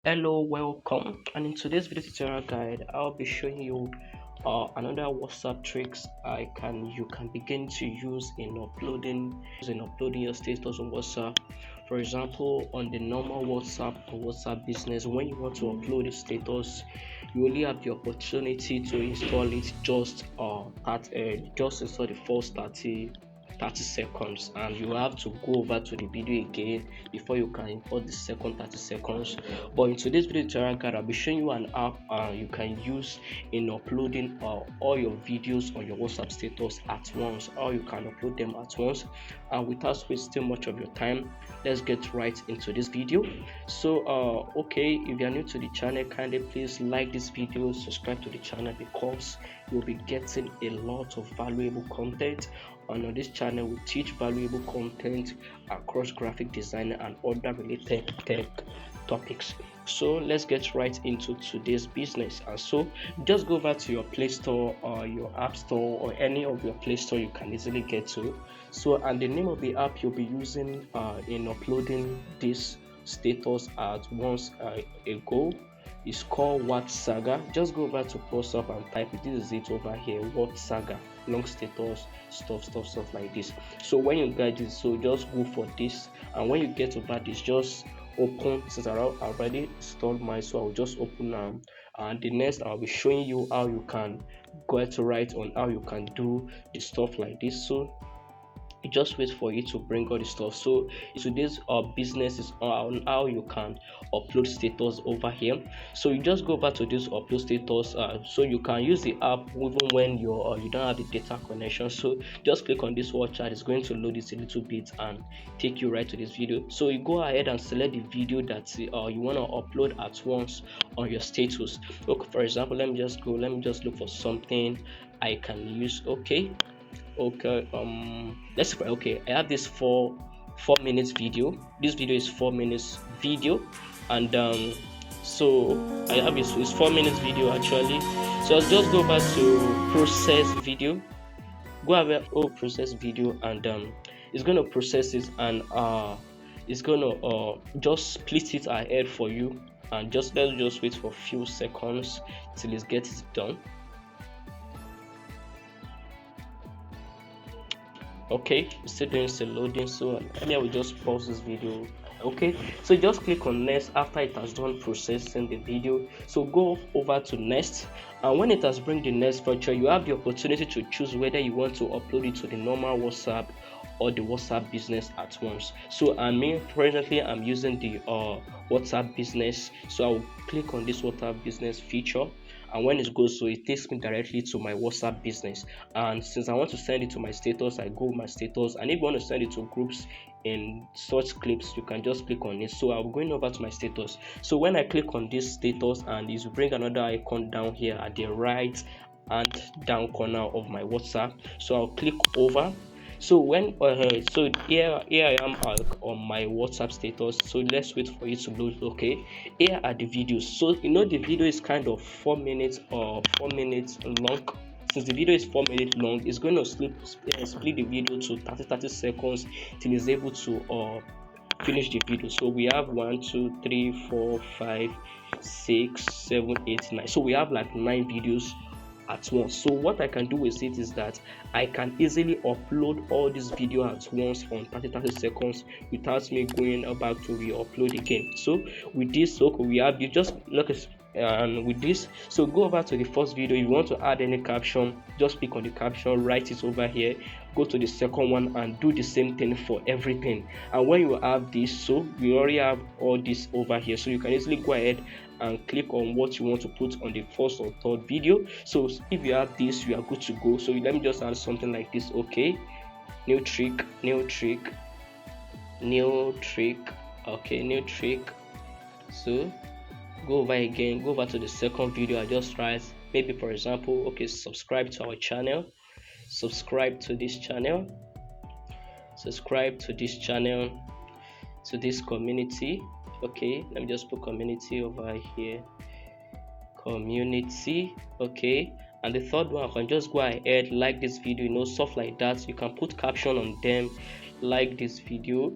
Hello, welcome. And in today's video tutorial guide, I'll be showing you another WhatsApp tricks you can begin to use in uploading your status on WhatsApp. For example, on the normal WhatsApp or WhatsApp business, when you want to upload a status, you only have the opportunity to install it just install the first 30 seconds, and you have to go over to the video again before you can import the second 30 seconds. But in today's video tutorial guide, I'll be showing you an app you can use in uploading all your videos on your WhatsApp status at once, or you can upload them at once. And without wasting much of your time, let's get right into this video. So okay, if you are new to the channel, kindly please like this video, subscribe to the channel, because you'll be getting a lot of valuable content. And on this channel, we teach valuable content across graphic design and other related tech topics. So let's get right into today's business. And so just go over to your Play Store or your App Store or any of your Play Store you can easily get to. So, and the name of the app you'll be using in uploading this status at once ago is called WhatsApp. Just go over to WhatsApp and type it. This is it over here, WhatsApp, long status, stuff like this. So when you get it, so just go for this, and when you get over this, just open. Since I already installed mine, so I'll just open and the next I'll be showing you how you can go to write on how you can do the stuff like this. So just wait for it to bring all the stuff. So today's business is on how you can upload status over here. So you just go over to this upload status, so you can use the app even when you don't have the data connection. So just click on this watch chat. It's going to load this a little bit and take you right to this video. So you go ahead and select the video that you want to upload at once on your status. Look, for example, let me just look for something I can use. Okay, I have this 4 minutes video. This video is 4 minutes video, and so I have it's 4 minutes video actually. So I'll just go back to process video, go ahead, process video, and it's going to process it, and it's going to just split it ahead for you, and let's just wait for a few seconds till it gets done. Okay, still doing still loading, so I will just pause this video. Okay, so just click on next after it has done processing the video. So go over to next, and when it has bring the next feature, you have the opportunity to choose whether you want to upload it to the normal WhatsApp or the WhatsApp business at once. So presently I'm using the WhatsApp business, so I'll click on this WhatsApp business feature, and when it goes, so it takes me directly to my WhatsApp business. And since I want to send it to my status, I go my status, and if you want to send it to groups in such clips, you can just click on it. So I'm going over to my status. So when I click on this status, and it will bring another icon down here at the right and down corner of my WhatsApp. So I'll click over. So when so here I am on my WhatsApp status. So let's wait for it to load. Okay, here are the videos. So the video is kind of 4 minutes or 4 minutes long. Since the video is 4 minutes long, it's going to split the video to 30 seconds till it's able to finish the video. So we have 1 2 3 4 5 6 7 8 9. So we have like 9 videos at once. So what I can do with it is that I can easily upload all this video at once on 30 seconds without me going back to re-upload again. So with this, so we have, you just look at, and with this, so go over to the first video. If you want to add any caption, just click on the caption, write it over here, go to the second one and do the same thing for everything. And when you have this, so we already have all this over here, so you can easily go ahead and click on what you want to put on the first or third video. So if you have this, you are good to go. So let me just add something like this. Okay, new trick, okay, new trick. So go over again, go over to the second video. I just write, maybe for example, okay, subscribe to our channel, subscribe to this channel, to this community. Okay, let me just put community over here, community. Okay, and the third one, I can just go ahead, like this video, stuff like that. You can put caption on them, like this video,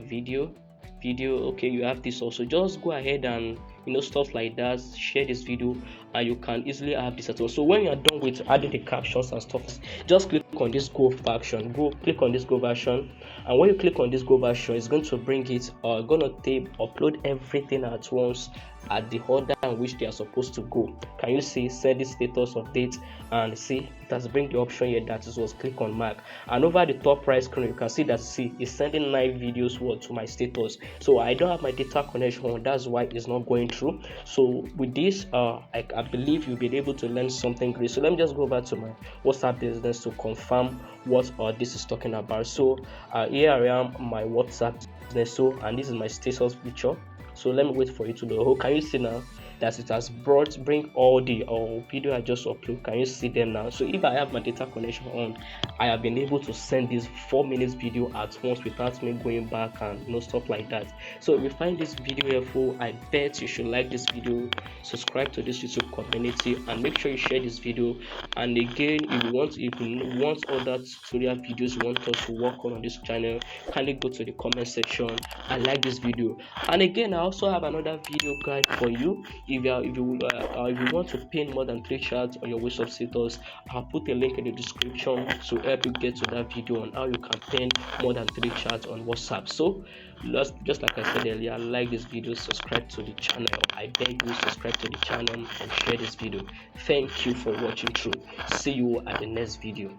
video. video. Okay, you have this also. Just go ahead and stuff like that, share this video, and you can easily have this as well. So when you are done with adding the captions and stuff, just click on this go version. Click on this go version, and when you click on this go version, it's going to bring it gonna upload everything at once at the order in which they are supposed to go. Can you see send the status update, and see it has bring the option here that is was click on mark, and over the top right screen you can see that it's sending 9 videos to my status. So I don't have my data connection on, that's why it's not going through. So with this I believe you'll be able to learn something great. So let me just go back to my WhatsApp business to confirm what this is talking about. So here I am, my WhatsApp business. So, and this is my status picture. So let me wait for it to load. Oh, can you see now that it has bring all the video I just upload? Can you see them now? So if I have my data connection on, I have been able to send this 4 minutes video at once without me going back and stuff like that. So if you find this video helpful, I bet you should like this video, subscribe to this YouTube community, and make sure you share this video. And again, if you want other tutorial videos you want us to work on this channel, kindly go to the comment section and like this video. And again, I also have another video guide for you. If you want to pin more than 3 charts on your WhatsApp status, I'll put a link in the description to help you get to that video on how you can pin more than 3 charts on WhatsApp. So just like I said earlier, like this video, subscribe to the channel. I beg you, subscribe to the channel and share this video. Thank you for watching through. See you at the next video.